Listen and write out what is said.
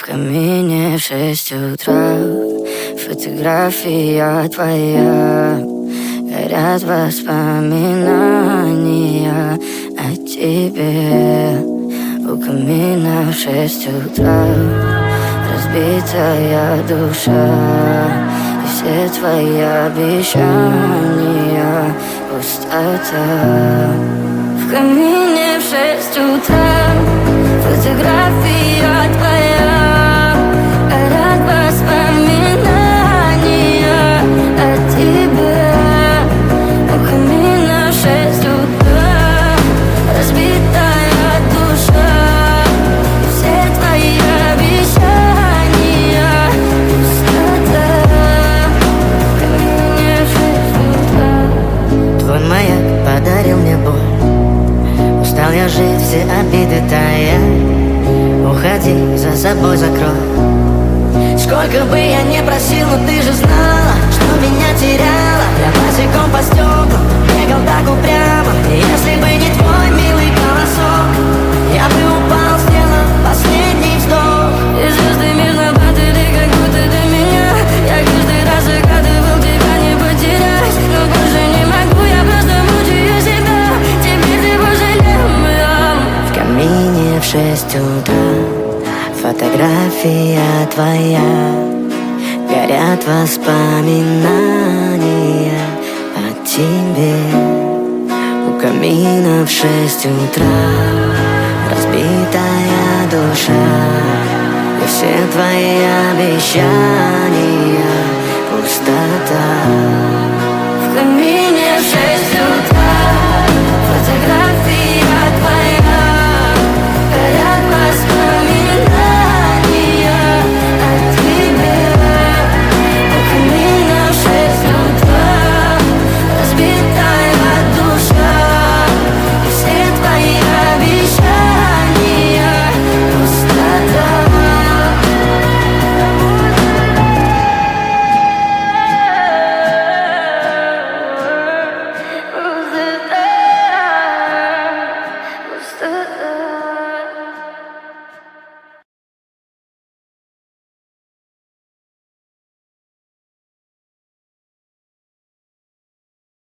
камине в 6 утра, фотография твоя. Горят воспоминания о тебе. У камина в 6 утра разбитая душа, и все твои обещания пустота. В камине в 6 утра фотография твоя. Горят воспоминания о тебе. У камина в 6 утра разбитая душа, и все твои обещания пустота. В камине в 6 утра. Твой маяк подарил мне боль. Устал я жить, все обиды тая. Уходи, за собой закрой. Сколько бы я не просил, но ты же знала, что меня теряла. Я босиком по стеклам бегал так упрямо. И если бы не твой милый голосок, я бы упал, сделал последний вздох. И звезды мирно падали, как будто до меня. Я каждый раз загадывал тебя не потерять, но больше не могу, я просто мучаю себя. Теперь ты пожалел меня. В камине в 6 утра фотография твоя. Горят воспоминания о тебе. У камина в 6 утра разбитая душа, и все твои обещания пустота. В камине